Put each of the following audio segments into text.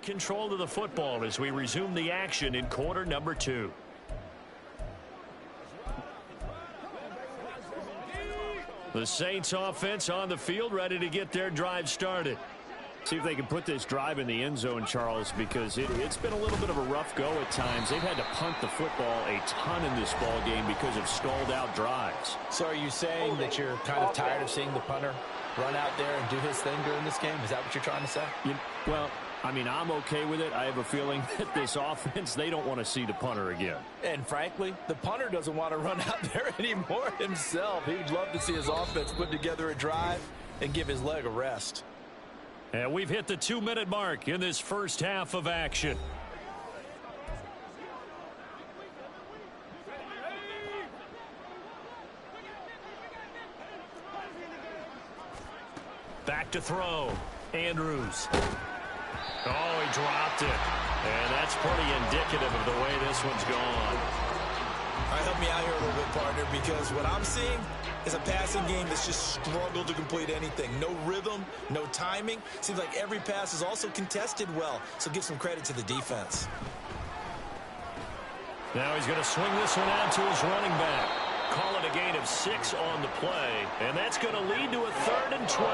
control of the football as we resume the action in quarter number 2. The Saints offense on the field, ready to get their drive started. See if they can put this drive in the end zone, Charles, because it's been a little bit of a rough go at times. They've had to punt the football a ton in this ball game because of stalled-out drives. So are you saying that you're kind of tired of seeing the punter run out there and do his thing during this game? Is that what you're trying to say? Well, I mean, I'm okay with it. I have a feeling that this offense, they don't want to see the punter again. And frankly, the punter doesn't want to run out there anymore himself. He would love to see his offense put together a drive and give his leg a rest. And we've hit the 2-minute mark in this first half of action. Back to throw. Andrews. Oh, he dropped it. And that's pretty indicative of the way this one's gone. All right, help me out here a little bit, partner, because what I'm seeing is a passing game that's just struggled to complete anything. No rhythm, no timing. Seems like every pass is also contested well, so give some credit to the defense. Now he's going to swing this one out to his running back. Call it a gain of 6 on the play, and that's going to lead to a 3rd and 12.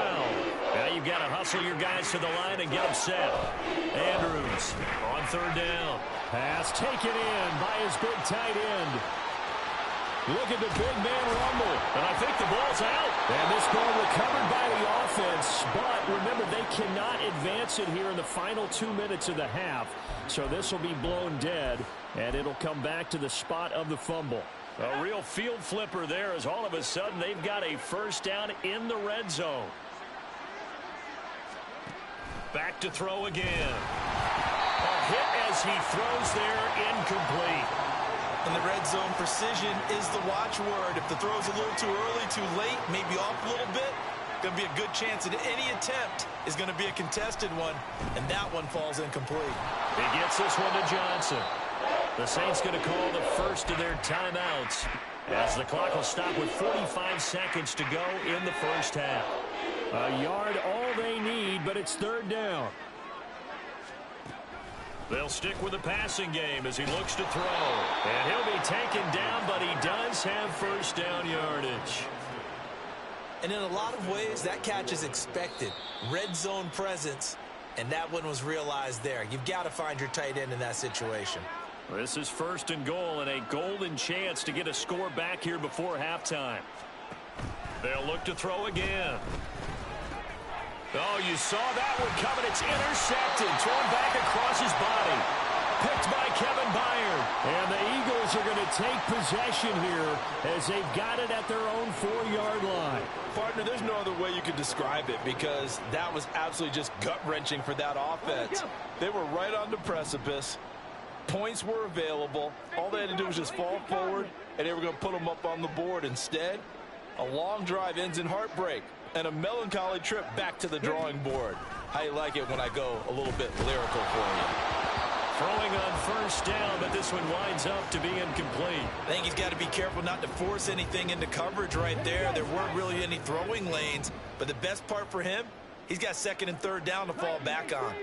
Now you've got to hustle your guys to the line and get them set. Andrews on 3rd down. Pass taken in by his big tight end. Look at the big man rumble. And I think the ball's out. And this ball recovered by the offense. But remember, they cannot advance it here in the final 2 minutes of the half. So this will be blown dead, and it'll come back to the spot of the fumble. A real field flipper there as all of a sudden they've got a first down in the red zone. Back to throw again. A hit as he throws there, incomplete. In the red zone, precision is the watchword. If the throw's a little too early, too late, maybe off a little bit, going to be a good chance that any attempt is going to be a contested one, and that one falls incomplete. He gets this one to Johnson. The Saints going to call the first of their timeouts as the clock will stop with 45 seconds to go in the first half. A yard all they need, but it's 3rd down. They'll stick with the passing game as he looks to throw. And he'll be taken down, but he does have first down yardage. And in a lot of ways, that catch is expected. Red zone presence, and that one was realized there. You've got to find your tight end in that situation. This is 1st and goal and a golden chance to get a score back here before halftime. They'll look to throw again. Oh, you saw that one coming. It's intercepted. Thrown back across his body. Picked by Kevin Byard. And the Eagles are going to take possession here as they've got it at their own 4-yard line. Partner, there's no other way you could describe it because that was absolutely just gut-wrenching for that offense. They were right on the precipice. Points were available. All they had to do was just fall forward, and they were going to put them up on the board. Instead, a long drive ends in heartbreak and a melancholy trip back to the drawing board. How you like it when I go a little bit lyrical for you? Throwing on first down, but this one winds up to be incomplete. I think he's got to be careful not to force anything into coverage right there. There weren't really any throwing lanes, but the best part for him, he's got 2nd and 3rd down to fall back on.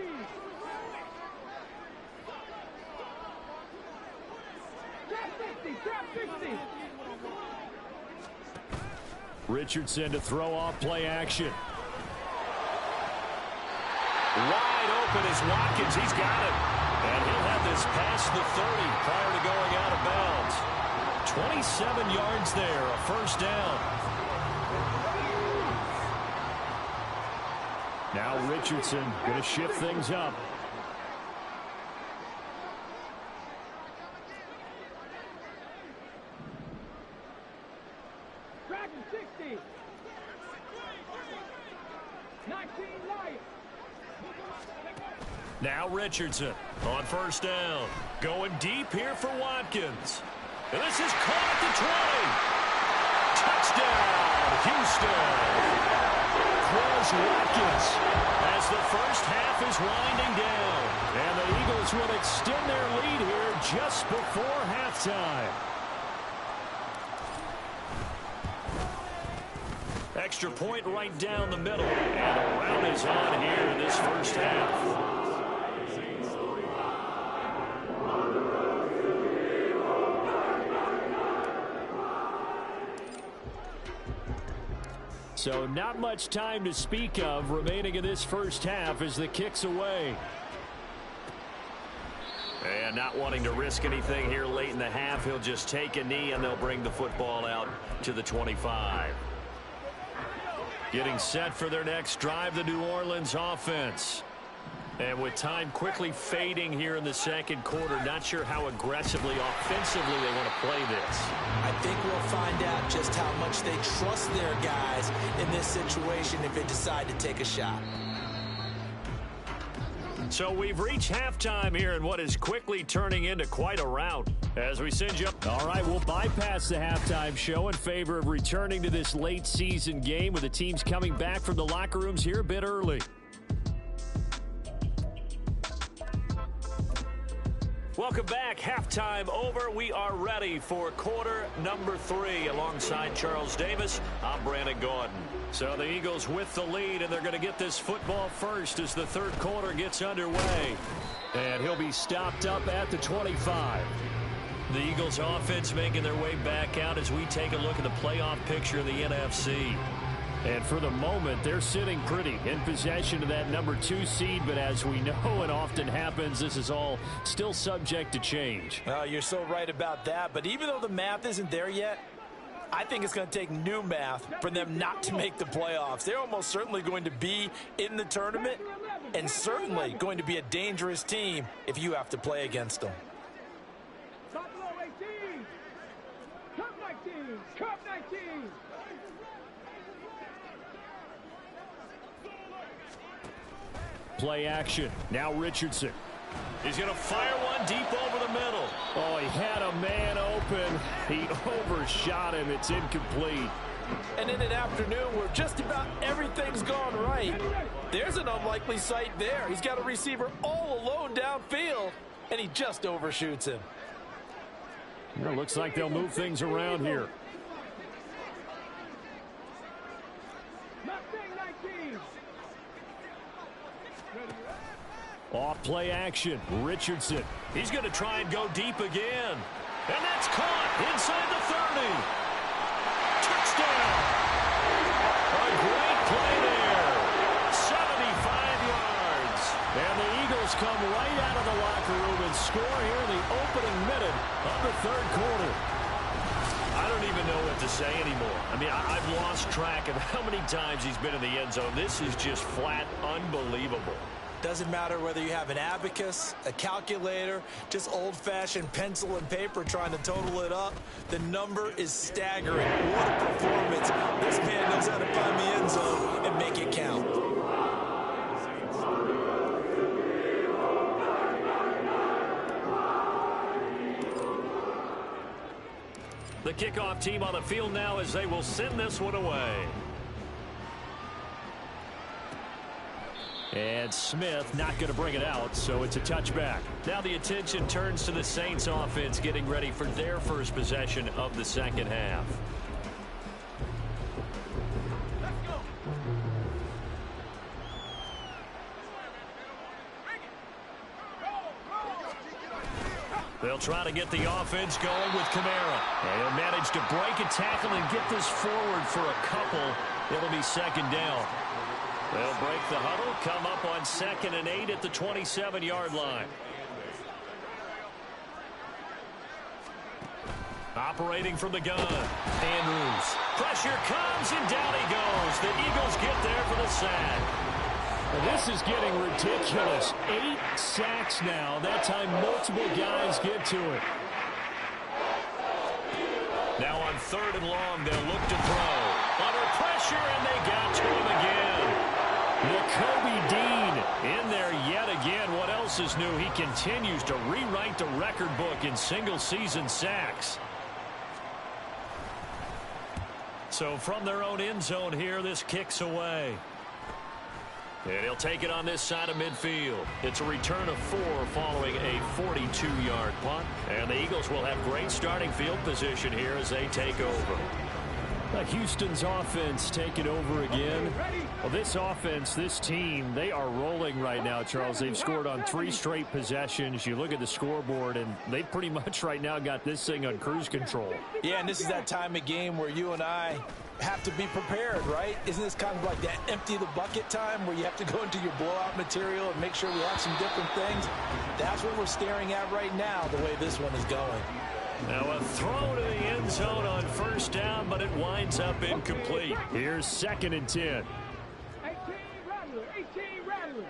Richardson to throw off play action. Wide open is Watkins. He's got it. And he'll have this past the 30 prior to going out of bounds. 27 yards there, a first down. Now Richardson going to shift things up. Now Richardson on first down. Going deep here for Watkins. And this is caught at the 20. Touchdown, Houston. Chris Watkins as the first half is winding down. And the Eagles will extend their lead here just before halftime. Extra point right down the middle. And a round is on here in this first half. So not much time to speak of remaining in this first half as the kick's away. And not wanting to risk anything here late in the half, he'll just take a knee and they'll bring the football out to the 25. Getting set for their next drive, the New Orleans offense. And with time quickly fading here in the second quarter, not sure how aggressively, offensively they want to play this. I think we'll find out just how much they trust their guys in this situation if they decide to take a shot. So we've reached halftime here in what is quickly turning into quite a rout as we send you up. All right, we'll bypass the halftime show in favor of returning to this late season game with the teams coming back from the locker rooms here a bit early. Welcome back. Halftime over. We are ready for quarter number 3. Alongside Charles Davis, I'm Brandon Gordon. So the Eagles with the lead, and they're going to get this football first as the third quarter gets underway. And he'll be stopped up at the 25. The Eagles offense making their way back out as we take a look at the playoff picture of the NFC. And for the moment, they're sitting pretty in possession of that number 2 seed. But as we know, it often happens, this is all still subject to change. Oh, you're so right about that. But even though the math isn't there yet, I think it's going to take new math for them not to make the playoffs. They're almost certainly going to be in the tournament and certainly going to be a dangerous team if you have to play against them. Top low 18. Cup 19. Cup 19. Play action. Now Richardson. He's going to fire one deep over the middle. Oh, he had a man open. He overshot him. It's incomplete. And in an afternoon where just about everything's gone right, there's an unlikely sight there. He's got a receiver all alone downfield, and he just overshoots him. It looks like they'll move things around here. Off play action. Richardson. He's going to try and go deep again. And that's caught inside the 30. Touchdown. A great play there. 75 yards. And the Eagles come right out of the locker room and score here in the opening minute of the third quarter. I don't even know what to say anymore. I mean, I've lost track of how many times he's been in the end zone. This is just flat unbelievable. Doesn't matter whether you have an abacus, a calculator, just old-fashioned pencil and paper trying to total it up. The number is staggering. What a performance. This man knows how to find the end zone and make it count. The kickoff team on the field now as they will send this one away. And Smith not going to bring it out, so it's a touchback. Now the attention turns to the Saints offense getting ready for their first possession of the second half. They'll try to get the offense going with Kamara. And he'll manage to break a tackle and get this forward for a couple. It'll be second down. They'll break the huddle, come up on 2nd and 8 at the 27-yard line. Operating from the gun. Andrews. Pressure comes, and down he goes. The Eagles get there for the sack. This is getting ridiculous. 8 sacks now. That time multiple guys get to it. Now on 3rd and long, they'll look to throw. Under pressure, and they got to him again. Kobe Dean in there yet again. What else is new? He continues to rewrite the record book in single-season sacks. So from their own end zone here, this kicks away. And he'll take it on this side of midfield. It's a return of 4 following a 42-yard punt. And the Eagles will have great starting field position here as they take over. Houston's offense taking over again. Well, this offense, this team, they are rolling right now, Charles. They've scored on 3 straight possessions. You look at the scoreboard, and they pretty much right now got this thing on cruise control. Yeah, and this is that time of game where you and I have to be prepared, right? Isn't this kind of like that empty the bucket time where you have to go into your blowout material and make sure we have some different things? That's what we're staring at right now, the way this one is going. Now a throw to the end zone on first down, but it winds up incomplete. Here's 2nd and 10. 18 Rattler, 18 Rattler.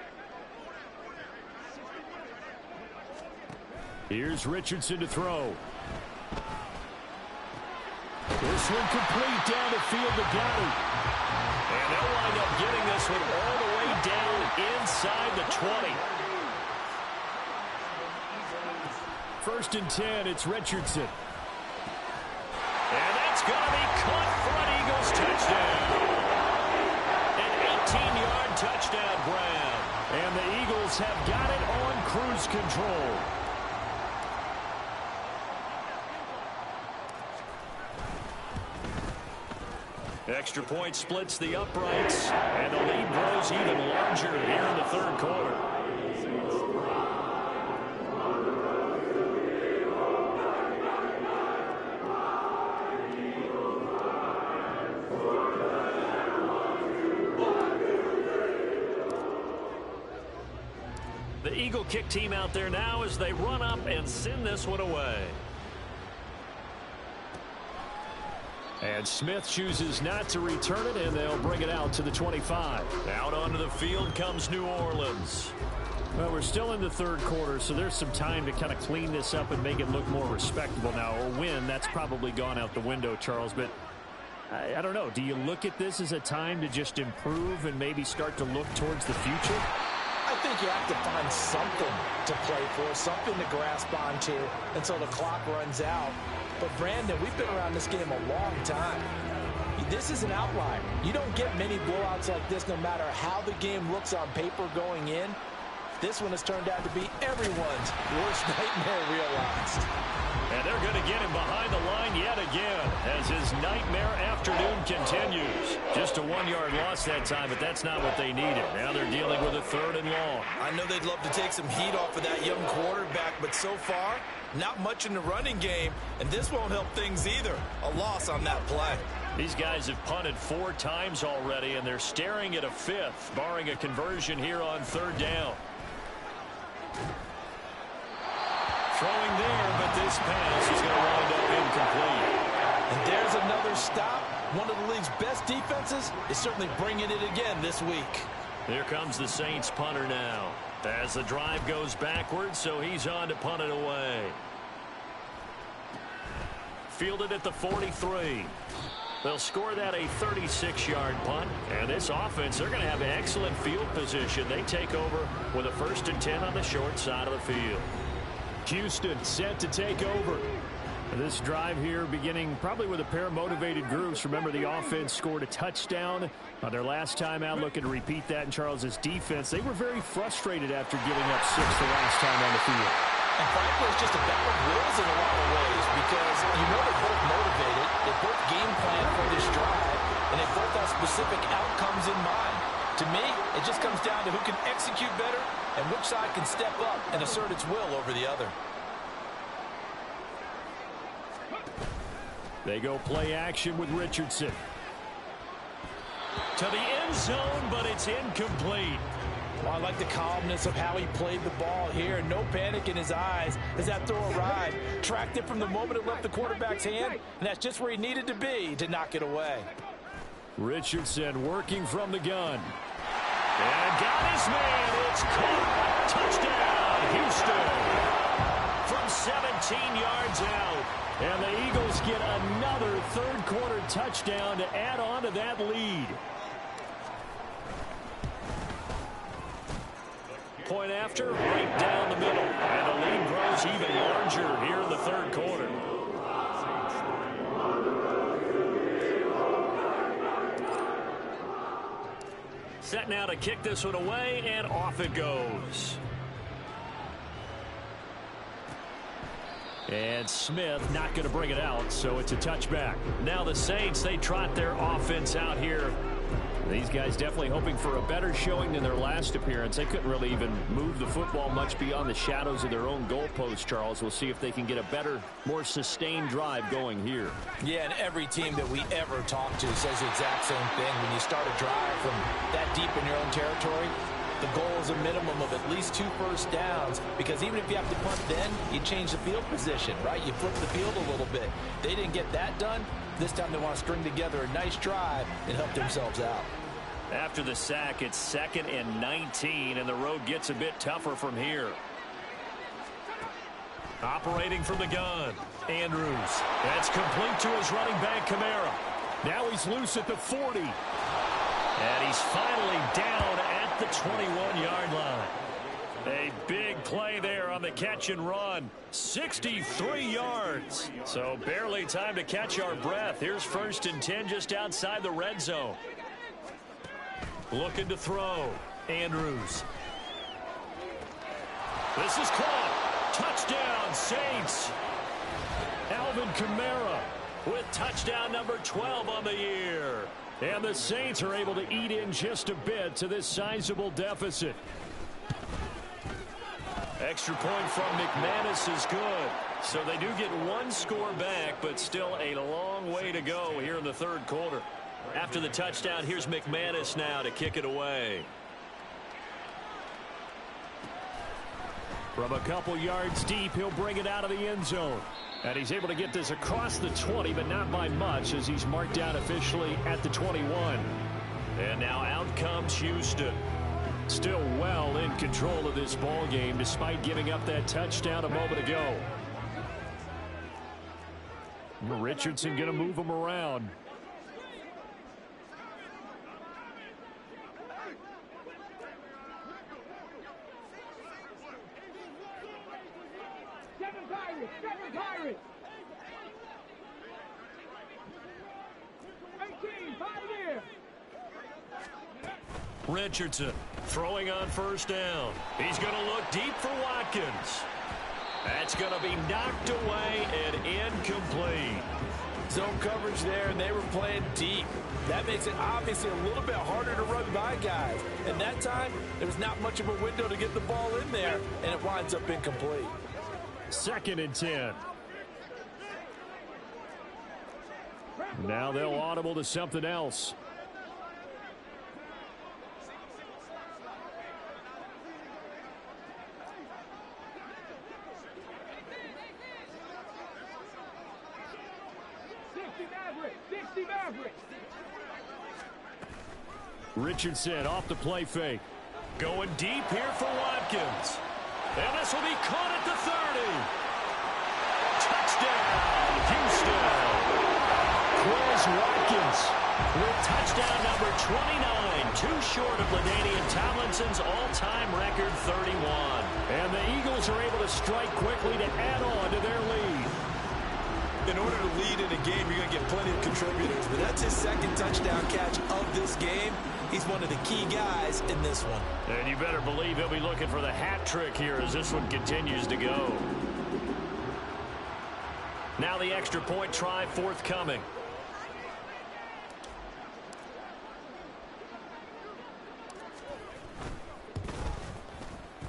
Here's Richardson to throw. This one complete down the field to Gowdy. And they'll wind up getting this one all the way down inside the 20. 1st and 10, it's Richardson. And that's going to be caught for an Eagles touchdown. An 18-yard touchdown grab. And the Eagles have got it on cruise control. Extra point splits the uprights, and the lead grows even larger here in the 3rd quarter. The Eagle kick team out there now as they run up and send this one away. And Smith chooses not to return it, and they'll bring it out to the 25. Out onto the field comes New Orleans. Well, we're still in the 3rd quarter, so there's some time to kind of clean this up and make it look more respectable now. Or win, that's probably gone out the window, Charles. But I don't know. Do you look at this as a time to just improve and maybe start to look towards the future? I think you have to find something to play for, something to grasp onto until the clock runs out. But, Brandon, we've been around this game a long time. This is an outlier. You don't get many blowouts like this no matter how the game looks on paper going in. This one has turned out to be everyone's worst nightmare realized. And they're going to get him behind the line yet again as his nightmare afternoon continues. Just a 1-yard loss that time, but that's not what they needed. Now they're dealing with a 3rd and long. I know they'd love to take some heat off of that young quarterback, but so far, not much in the running game, and this won't help things either. A loss on that play. These guys have punted 4 times already, and they're staring at a 5th, barring a conversion here on 3rd down. Throwing there, but this pass is going to wind up incomplete. And there's another stop. One of the league's best defenses is certainly bringing it again this week. Here comes the Saints punter now. As the drive goes backwards, so he's on to punt it away. Fielded at the 43. They'll score that a 36-yard punt. And this offense, they're going to have excellent field position. They take over with a 1st and 10 on the short side of the field. Houston set to take over. This drive here beginning probably with a pair of motivated groups. Remember, the offense scored a touchdown on their last time out. Looking to repeat that in Charles's defense. They were very frustrated after giving up 6 the last time on the field. And frankly, it's just a battle of wills in a lot of ways because you know they're both motivated. They both game plan for this drive, and they both have specific outcomes in mind. To me, it just comes down to who can execute better and which side can step up and assert its will over the other. They go play action with Richardson. To the end zone, but it's incomplete. Well, I like the calmness of how he played the ball here. No panic in his eyes as that throw arrived. Tracked it from the moment it left the quarterback's hand, and that's just where he needed to be to knock it away. Richardson working from the gun. And got his man. It's caught. Touchdown, Houston. From 17 yards out. And the Eagles get another 3rd quarter touchdown to add on to that lead. Point after, right down the middle. And the lead grows even larger here in the 3rd quarter. Set now to kick this one away, and off it goes. And Smith not going to bring it out, so it's a touchback. Now the Saints, they trot their offense out here. These guys definitely hoping for a better showing than their last appearance. They couldn't really even move the football much beyond the shadows of their own goalpost, Charles. We'll see if they can get a better, more sustained drive going here. Yeah, and every team that we ever talk to says the exact same thing. When you start a drive from that deep in your own territory, the goal is a minimum of at least 2 first downs, because even if you have to punt then, you change the field position, right? You flip the field a little bit. They didn't get that done. This time they want to string together a nice drive and help themselves out. After the sack, it's 2nd and 19, and the road gets a bit tougher from here. Operating from the gun, Andrews. That's complete to his running back, Kamara. Now he's loose at the 40. And he's finally down at the 21-yard line. A big play there on the catch and run. 63 yards. So barely time to catch our breath. Here's 1st and 10 just outside the red zone. Looking to throw. Andrews. This is caught. Touchdown, Saints. Alvin Kamara with touchdown number 12 on the year. And the Saints are able to eat in just a bit to this sizable deficit. Extra point from McManus is good. So they do get 1 score back, but still a long way to go here in the 3rd quarter. After the touchdown, here's McManus now to kick it away. From a couple yards deep, he'll bring it out of the end zone. And he's able to get this across the 20, but not by much, as he's marked down officially at the 21. And now out comes Houston. Still well in control of this ball game, despite giving up that touchdown a moment ago. Richardson going to move him around. Seven Pirates. 18, 5 there. Richardson throwing on 1st down. He's going to look deep for Watkins. That's going to be knocked away and incomplete. Zone coverage there, and they were playing deep. That makes it obviously a little bit harder to run by guys. And that time, there was not much of a window to get the ball in there, and it winds up incomplete. 2nd and 10. Now they'll audible to something else. Richardson off the play fake. Going deep here for Watkins. And this will be caught at the 30. Touchdown, Houston. Chris Watkins with touchdown number 29. Too short of LaDainian Tomlinson's all-time record 31. And the Eagles are able to strike quickly to add on to their lead. In order to lead in a game, you're going to get plenty of contributors. But that's his 2nd touchdown catch of this game. He's one of the key guys in this one. And you better believe he'll be looking for the hat trick here as this one continues to go. Now the extra point try forthcoming.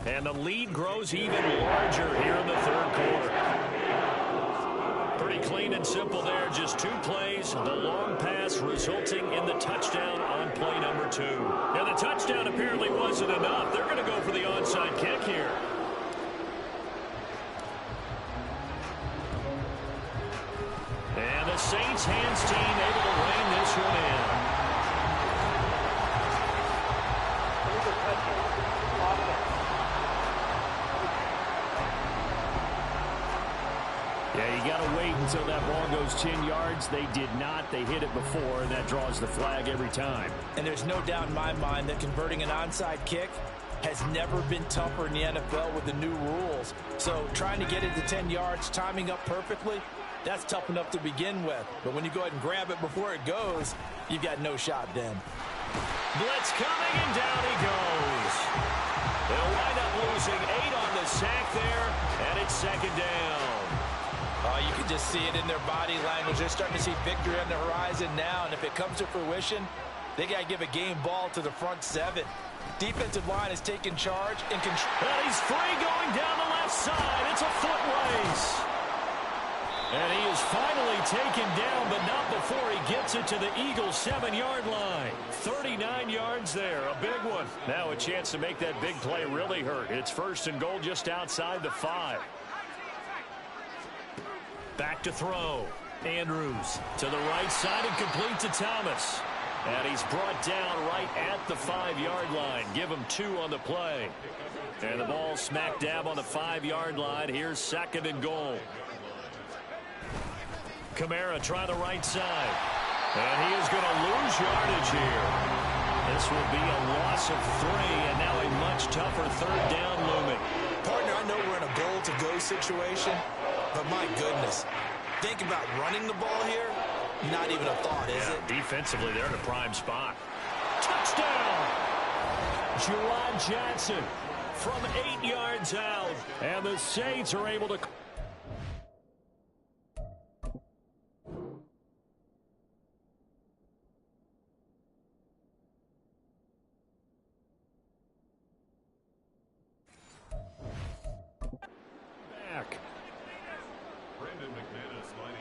And the lead grows even larger here in the 3rd quarter. Pretty clean and simple there. Just 2 plays. The long pass resulting in the touchdown on play number 2. And the touchdown apparently wasn't enough. They're going to go for the onside kick here. And the Saints hands team able to rein this one in. Yeah, you got to wait until that ball goes 10 yards. They did not. They hit it before, and that draws the flag every time. And there's no doubt in my mind that converting an onside kick has never been tougher in the NFL with the new rules. So trying to get it to 10 yards, timing up perfectly, that's tough enough to begin with. But when you go ahead and grab it before it goes, you've got no shot then. Blitz coming, and down he goes. They'll wind up losing 8 on the sack there, and it's 2nd down. see it in their body language. They're starting to see victory on the horizon now, and if it comes to fruition, they got to give a game ball to the front seven. Defensive line is taking charge and control. And he's free going down the left side. It's a foot race. And he is finally taken down, but not before he gets it to the Eagles' 7-yard line. 39 yards there, a big one. Now a chance to make that big play really hurt. It's 1st and goal just outside the 5. Back to throw. Andrews to the right side and complete to Thomas. And he's brought down right at the 5-yard line. Give him 2 on the play. And the ball smack dab on the 5-yard line. Here's 2nd and goal. Kamara try the right side. And he is going to lose yardage here. This will be a loss of 3, and now a much tougher 3rd down looming. Partner, I know we're in a goal-to-go situation, but my goodness, think about running the ball here. Not even a thought, is it? Defensively, they're in a prime spot. Touchdown! Juwan Johnson from 8 yards out. And the Saints are able to...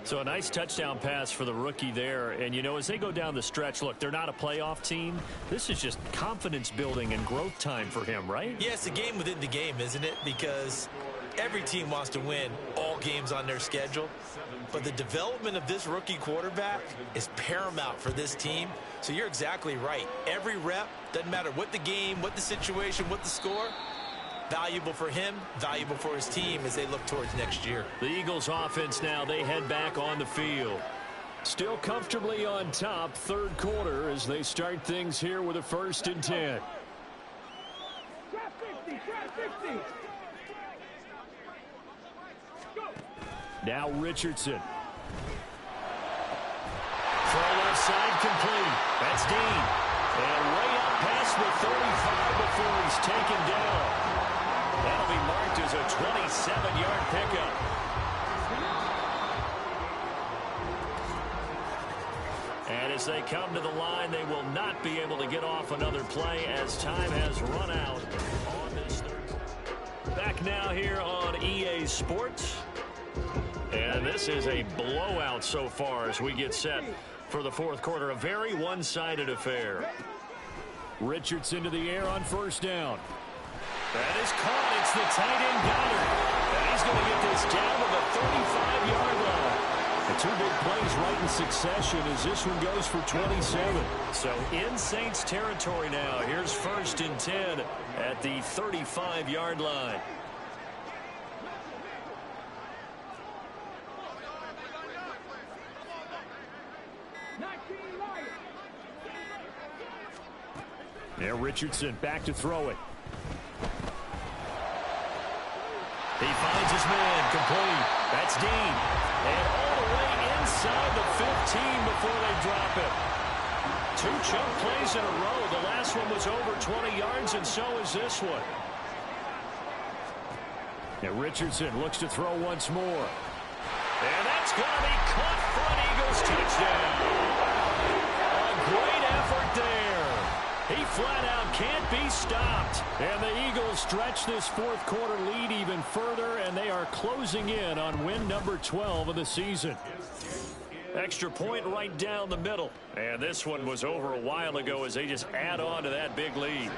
So a nice touchdown pass for the rookie there. And, you know, as they go down the stretch, look, they're not a playoff team. This is just confidence building and growth time for him, right? Yeah, it's a game within the game, isn't it? Because every team wants to win all games on their schedule. But the development of this rookie quarterback is paramount for this team. So you're exactly right. Every rep, doesn't matter what the game, what the situation, what the score, valuable for him, valuable for his team as they look towards next year. The Eagles offense now, they head back on the field. Still comfortably on top, 3rd quarter as they start things here with a 1st and 10. Trap 50, trap 50. Go. Now Richardson. Throw left side complete. That's Dean. And way up past the 35 before he's taken down. That'll be marked as a 27-yard pickup. And as they come to the line, they will not be able to get off another play as time has run out on this 3rd. Back now here on EA Sports. And this is a blowout so far as we get set for the 4th quarter. A very one-sided affair. Richardson to the air on 1st down. That is caught. It's the tight end Goddard. And he's going to get this down to the 35-yard line. The 2 big plays right in succession as this one goes for 27. So in Saints territory now. Here's 1st and 10 at the 35-yard line. Now Richardson back to throw it. He finds his man, complete. That's Dean. And all the way inside the 15 before they drop it. 2 chunk plays in a row. The last one was over 20 yards, and so is this one. Now Richardson looks to throw once more. And that's going to be caught for an Eagles touchdown. A great effort there. He flat out can't be stopped. And the Eagles stretch this 4th quarter lead even further, and they are closing in on win number 12 of the season. Extra point right down the middle. And this one was over a while ago as they just add on to that big lead.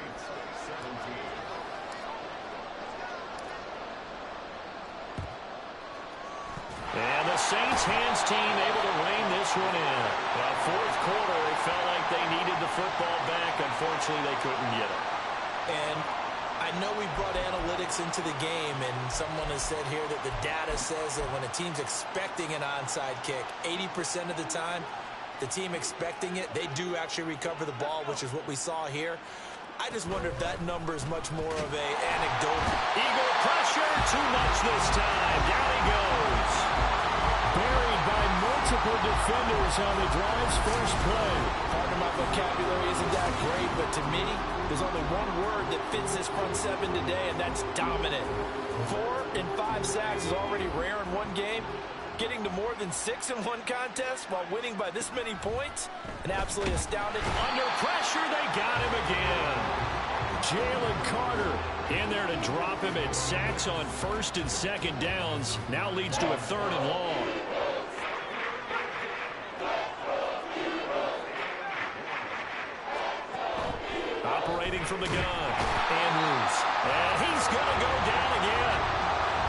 And the Saints hands team able to rein this one in. Well, 4th quarter, it felt like they needed the football back. Unfortunately, they couldn't get it. And I know we brought analytics into the game, and someone has said here that the data says that when a team's expecting an onside kick, 80% of the time, the team expecting it, they do actually recover the ball, which is what we saw here. I just wonder if that number is much more of a anecdotal. Eagle pressure, too much this time. Down he goes. Buried by multiple defenders on the drive's first play. Part of my vocabulary isn't that great, but to me, there's only one word that fits this front seven today, and that's dominant. 4 and 5 sacks is already rare in one game. getting to more than 6 in one contest while winning by this many points? An absolutely astounding. Under pressure, they got him again. Jalen Carter in there to drop him at sacks on 1st and 2nd downs. Now leads to a 3rd and long. Operating from the gun. Andrews. And he's going to go down again.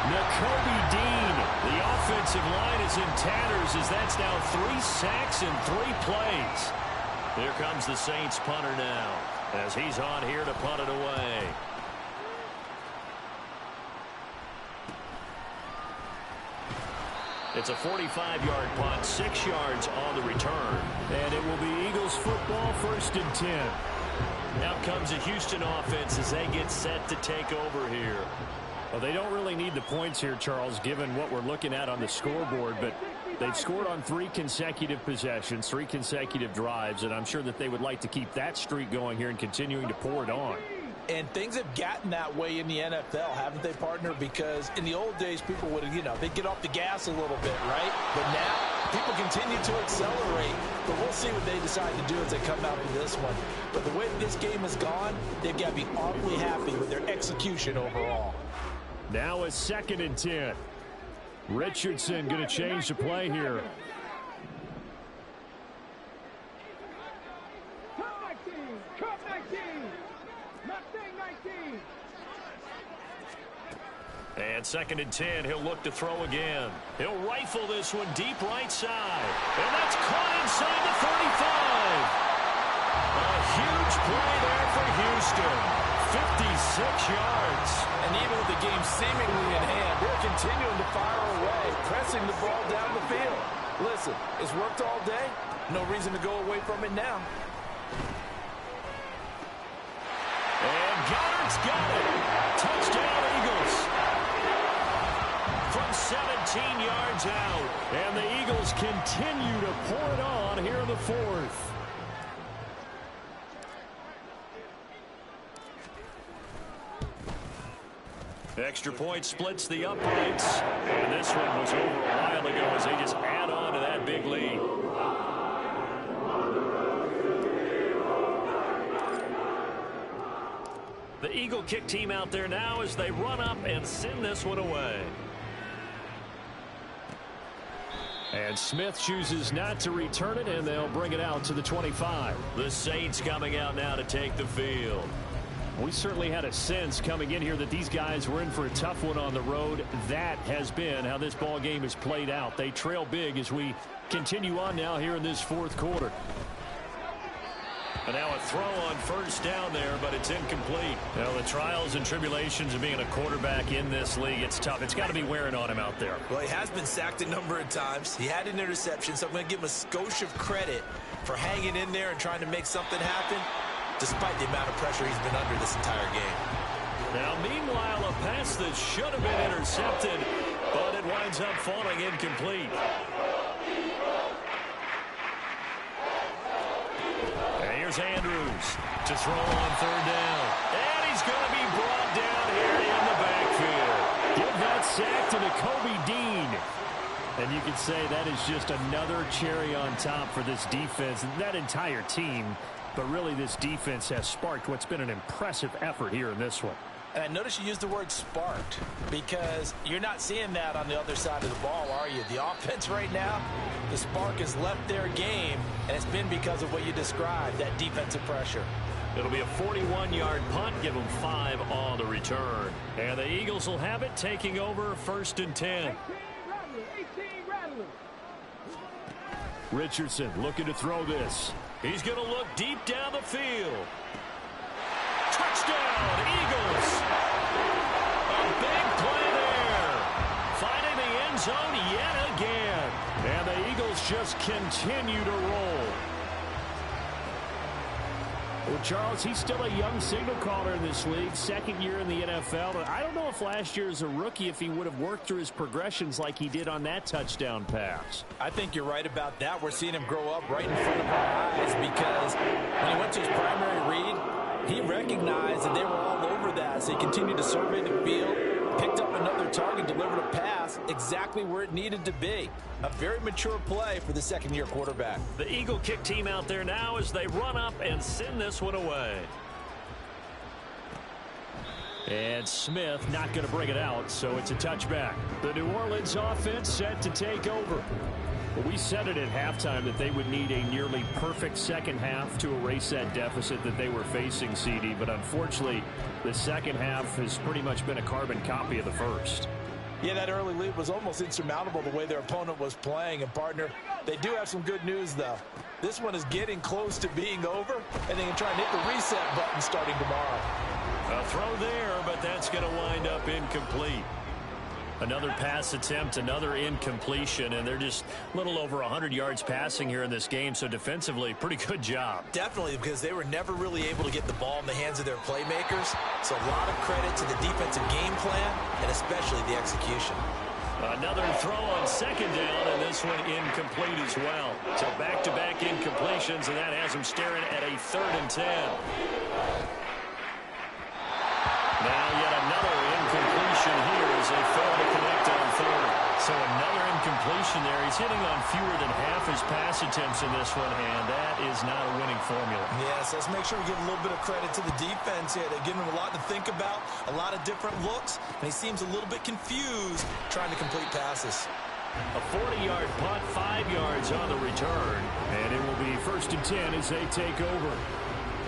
Nakobe Dean. The offensive line is in tatters as that's now 3 sacks in 3 plays. Here comes the Saints punter now as he's on here to punt it away. It's a 45-yard punt, 6 yards on the return. And it will be Eagles football, 1st and 10. Now comes the Houston offense as they get set to take over here. Well, they don't really need the points here, Charles, given what we're looking at on the scoreboard, but they've scored on 3 consecutive possessions, 3 consecutive drives, and I'm sure that they would like to keep that streak going here and continuing to pour it on. And things have gotten that way in the NFL, haven't they, partner? Because in the old days, people would, they'd get off the gas a little bit, right? But now, people continue to accelerate. But we'll see what they decide to do as they come out of this one. But the way this game has gone, they've got to be awfully happy with their execution overall. Now it's 2nd and 10. Richardson going to change the play here. And 2nd and 10, he'll look to throw again. He'll rifle this one deep right side. And that's caught inside the 35. A huge play there for Houston. 56 yards. And even with the game seemingly in hand, they're continuing to fire away, pressing the ball down the field. Listen, it's worked all day. No reason to go away from it now. And Goddard's got it. Touchdown, Eagles. From 17 yards out. And the Eagles continue to pour it on here in the 4th. Extra point splits the uprights. And this one was over a while ago as they just add on to that big lead. The Eagle kick team out there now as they run up and send this one away. And Smith chooses not to return it, and they'll bring it out to the 25. The Saints coming out now to take the field. We certainly had a sense coming in here that these guys were in for a tough one on the road. That has been how this ball game has played out. They trail big as we continue on now here in this 4th quarter. And now a throw on 1st down there, but it's incomplete. Now the trials and tribulations of being a quarterback in this league, it's tough. It's got to be wearing on him out there. Well, he has been sacked a number of times. He had an interception, so I'm going to give him a skosh of credit for hanging in there and trying to make something happen, despite the amount of pressure he's been under this entire game. Now, meanwhile, a pass that should have been intercepted, but it winds up falling incomplete. And here's Andrews to throw on 3rd down. And he's going to be brought down here in the backfield. Give that sack to Nakobe Dean. And you could say that is just another cherry on top for this defense and that entire team. But really, this defense has sparked what's been an impressive effort here in this one. And I notice you used the word sparked because you're not seeing that on the other side of the ball, are you? The offense right now, the spark has left their game, and it's been because of what you described, that defensive pressure. It'll be a 41-yard punt, give them 5 on the return. And the Eagles will have it, taking over 1st and 10. Richardson looking to throw this. He's going to look deep down the field. Touchdown, Eagles. A big play there. Finding the end zone yet again. And the Eagles just continue to roll. Well, Charles, he's still a young signal caller in this league, 2nd year in the NFL. But I don't know if last year as a rookie, if he would have worked through his progressions like he did on that touchdown pass. I think you're right about that. We're seeing him grow up right in front of our eyes because when he went to his primary read, he recognized that they were all over that. So he continued to survey the field, picked up another target, delivered a pass, exactly where it needed to be. A very mature play for the second-year quarterback. The Eagle kick team out there now as they run up and send this one away. And Smith not going to bring it out, so it's a touchback. The New Orleans offense set to take over. Well, we said it at halftime that they would need a nearly perfect second half to erase that deficit that they were facing, CD. But unfortunately, the second half has pretty much been a carbon copy of the first. Yeah, that early lead was almost insurmountable the way their opponent was playing. And, partner, they do have some good news, though. This one is getting close to being over, and they can try and hit the reset button starting tomorrow. A throw there, but that's going to wind up incomplete. Another pass attempt, another incompletion, and they're just a little over 100 yards passing here in this game, so defensively, pretty good job. Definitely, because they were never really able to get the ball in the hands of their playmakers, so a lot of credit to the defensive game plan, and especially the execution. Another throw on second down, and this one incomplete as well. So back-to-back incompletions, and that has them staring at a 3rd and 10. Now yet another incompletion here as they fail to connect on 3rd. So another incompletion there. He's hitting on fewer than half his pass attempts in this one, and that is not a winning formula. Yes, let's make sure we give a little bit of credit to the defense here. They're giving him a lot to think about, a lot of different looks, and he seems a little bit confused trying to complete passes. A 40-yard punt, 5 yards on the return, and it will be 1st and 10 as they take over.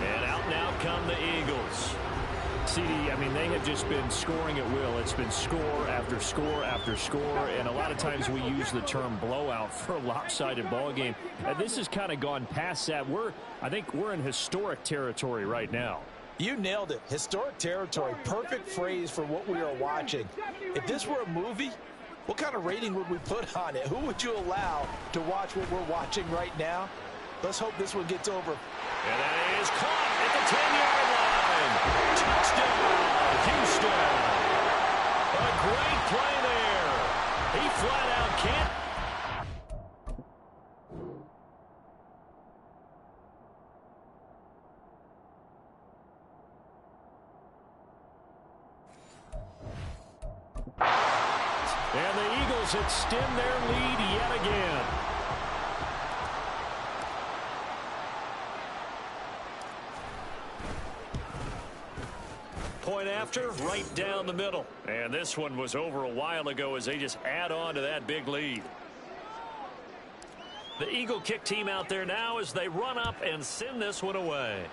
And out now come the Eagles. CD, I mean, they have just been scoring at will. It's been score after score after score, and a lot of times we use the term blowout for a lopsided ball game. And this has kind of gone past that. I think we're in historic territory right now. You nailed it. Historic territory. Perfect phrase for what we are watching. If this were a movie, what kind of rating would we put on it? Who would you allow to watch what we're watching right now? Let's hope this one gets over. And that is caught at the 10-yard line. Touchdown, Houston. A great play there. He flat out can't. And the Eagles extend their lead yet again. Point after, right down the middle. And this one was over a while ago as they just add on to that big lead. The Eagle kick team out there now as they run up and send this one away.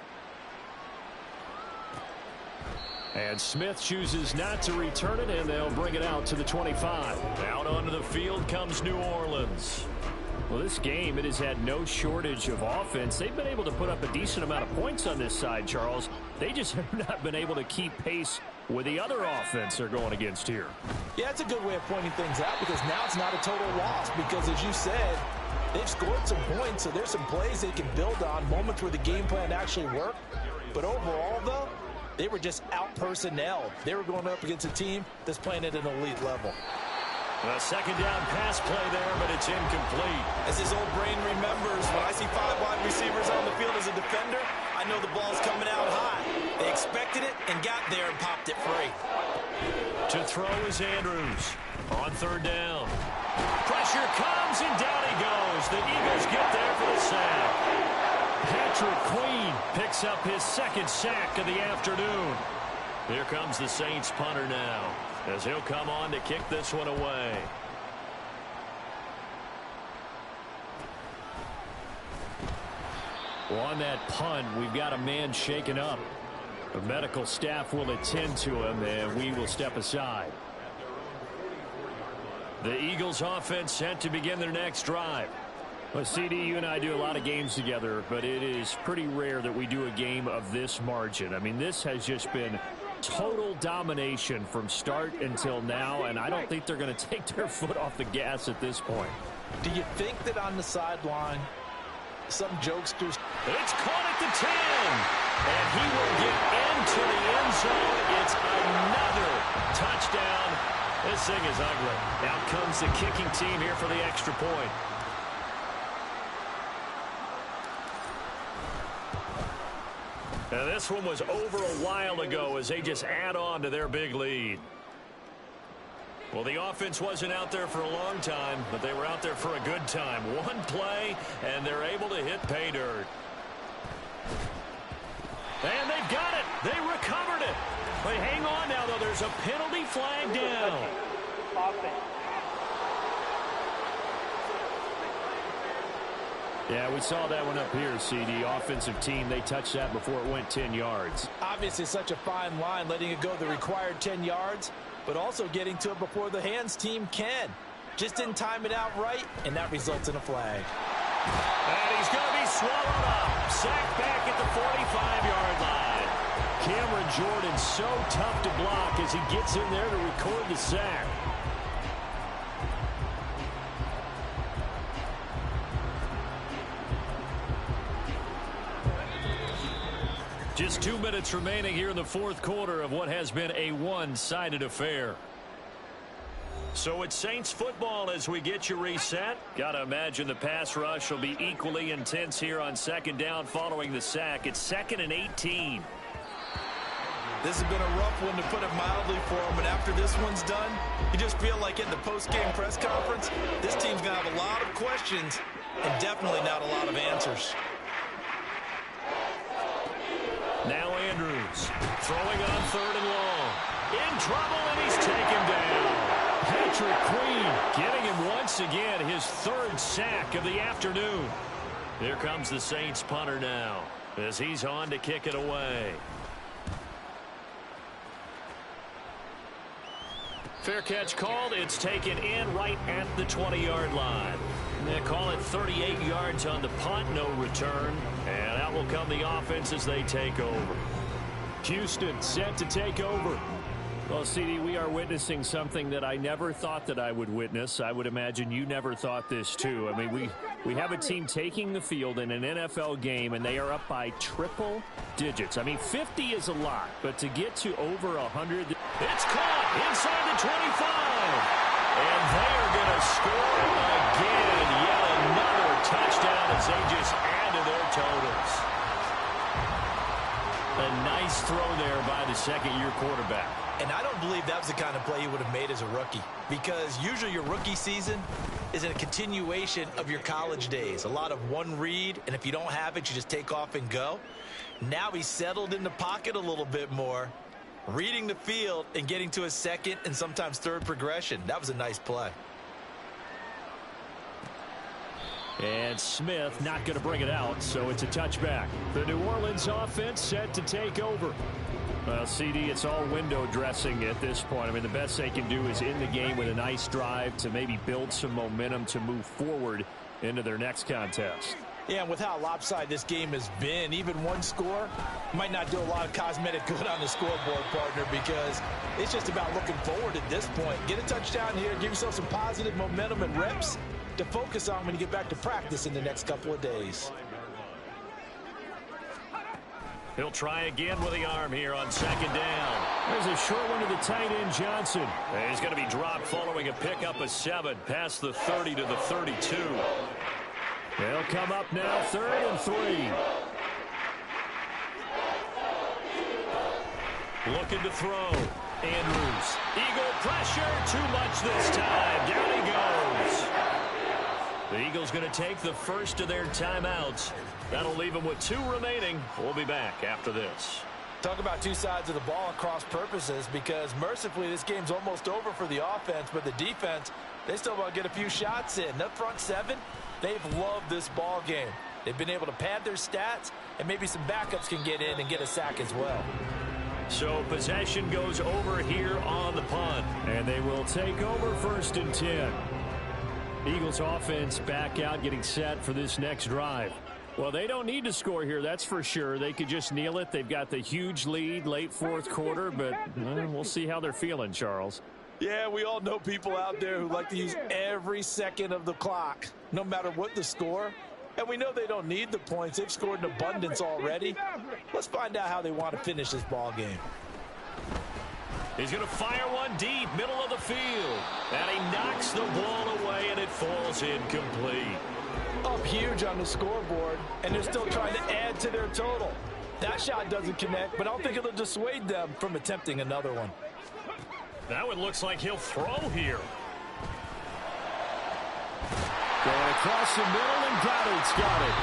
And Smith chooses not to return it, and they'll bring it out to the 25. Out onto the field comes New Orleans. Well, this game, it has had no shortage of offense. They've been able to put up a decent amount of points on this side, Charles. They just have not been able to keep pace with the other offense they're going against here. Yeah, that's a good way of pointing things out because now it's not a total loss because, as you said, they've scored some points, so there's some plays they can build on, moments where the game plan actually worked. But overall, though, they were just out-personnelled. They were going up against a team that's playing at an elite level. A second down pass play there, but it's incomplete. As his old brain remembers, when I see 5 wide receivers on the field as a defender, I know the ball's coming out high. They expected it and got there and popped it free. To throw is Andrews on 3rd down. Pressure comes, and down he goes. The Eagles get there for the sack. Patrick Queen picks up his 2nd sack of the afternoon. Here comes the Saints punter now, as he'll come on to kick this one away. Well, on that punt, we've got a man shaken up. The medical staff will attend to him, and we will step aside. The Eagles offense set to begin their next drive. Well, CD, you and I do a lot of games together, but it is pretty rare that we do a game of this margin. I mean, this has just been total domination from start until now, and I don't think they're going to take their foot off the gas at this point. Do you think that on the sideline, some jokesters... It's caught at the 10, and he will get into the end zone. It's another touchdown. This thing is ugly. Out comes the kicking team here for the extra point. Now, this one was over a while ago as they just add on to their big lead. Well, the offense wasn't out there for a long time, but they were out there for a good time. One play, and they're able to hit pay dirt. And they've got it. They recovered it. But hang on now, though. There's a penalty flag down. Yeah, we saw that one up here, CD. Offensive team, they touched that before it went 10 yards. Obviously, such a fine line, letting it go the required 10 yards, but also getting to it before the hands team can. Just didn't time it out right, and that results in a flag. And he's going to be swallowed up. Sacked back at the 45-yard line. Cameron Jordan so tough to block as he gets in there to record the sack. Just 2 minutes remaining here in the fourth quarter of what has been a one-sided affair. So it's Saints football as we get you reset. Got to imagine the pass rush will be equally intense here on second down following the sack. It's 2nd and 18. This has been a rough one, to put it mildly, for him. And after this one's done, you just feel like in the post-game press conference, this team's going to have a lot of questions and definitely not a lot of answers. Now Andrews throwing on 3rd and long. In trouble, and he's taken down. Patrick Queen getting him once again, his 3rd sack of the afternoon. Here comes the Saints punter now as he's on to kick it away. Fair catch called. It's taken in right at the 20-yard line. They call it 38 yards on the punt, no return. And out will come the offense as they take over. Houston set to take over. Well, CD, we are witnessing something that I never thought that I would witness. I would imagine you never thought this, too. I mean, we have a team taking the field in an NFL game, and they are up by triple digits. I mean, 50 is a lot, but to get to over 100. It's caught inside the 25. And they are going to score again. Yet another touchdown as they just add to their totals. A nice throw there by the second-year quarterback. And I don't believe that was the kind of play he would have made as a rookie, because usually your rookie season is a continuation of your college days. A lot of one read, and if you don't have it, you just take off and go. Now he's settled in the pocket a little bit more, reading the field and getting to his second and sometimes third progression. That was a nice play. And Smith not going to bring it out, so it's a touchback. The New Orleans offense set to take over. Well, CD, it's all window dressing at this point. I mean, the best they can do is end the game with a nice drive to maybe build some momentum to move forward into their next contest. Yeah, and with how lopsided this game has been, even one score might not do a lot of cosmetic good on the scoreboard, partner, because it's just about looking forward at this point. Get a touchdown here, give yourself some positive momentum and reps to focus on when you get back to practice in the next couple of days. He'll try again with the arm here on second down. There's a short one to the tight end, Johnson. And he's going to be dropped following a pickup of 7 past the 30 to the 32. They'll come up now, 3rd and 3. Looking to throw. Andrews. Eagle pressure. Too much this time. Down he goes. The Eagles going to take the first of their timeouts. That'll leave them with 2 remaining. We'll be back after this. Talk about two sides of the ball at cross purposes, because mercifully this game's almost over for the offense, but the defense, they still want to get a few shots in. That front 7, they've loved this ball game. They've been able to pad their stats, and maybe some backups can get in and get a sack as well. So possession goes over here on the punt. And they will take over 1st and 10. Eagles offense back out, getting set for this next drive. Well, they don't need to score here, that's for sure. They could just kneel it. They've got the huge lead late 4th quarter, but we'll see how they're feeling, Charles. Yeah, we all know people out there who like to use every second of the clock, no matter what the score. And we know they don't need the points. They've scored in abundance already. Let's find out how they want to finish this ball game. He's going to fire one deep, middle of the field. And he knocks the ball away, and it falls incomplete. Up huge on the scoreboard, and they're still trying to add to their total. That shot doesn't connect, but I don't think it'll dissuade them from attempting another one. That one looks like he'll throw here. Going across the middle, and Goddard's got it.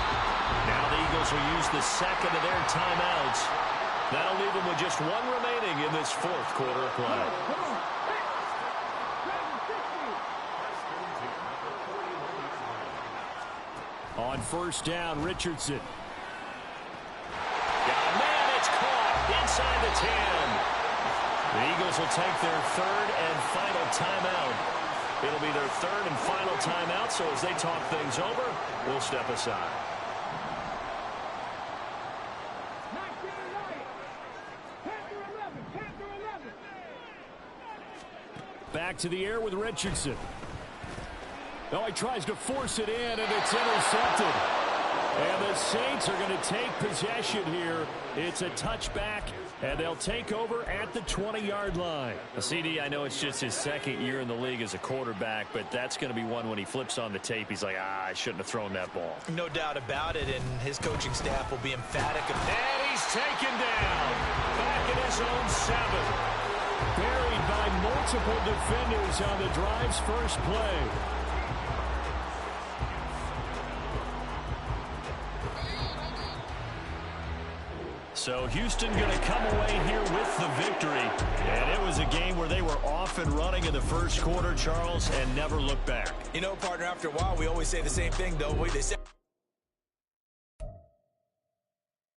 Now the Eagles will use the second of their timeouts. That'll leave them with just one remaining in this fourth quarter of play. On first down, Richardson. Man, it's caught inside the 10. The Eagles will take their third and final timeout. It'll be their third and final timeout, so as they talk things over, we'll step aside. Back to the air with Richardson. Oh, he tries to force it in, and it's intercepted. And the Saints are going to take possession here. It's a touchback, and they'll take over at the 20-yard line. CD, I know it's just his second year in the league as a quarterback, but that's going to be one when he flips on the tape. He's like, I shouldn't have thrown that ball. No doubt about it, and his coaching staff will be emphatic. And he's taken down. Back in his own 7. Buried by multiple defenders on the drive's first play. So Houston going to come away here with the victory. And it was a game where they were off and running in the first quarter, Charles, and never looked back. You know, partner, after a while, we always say the same thing, don't we? They say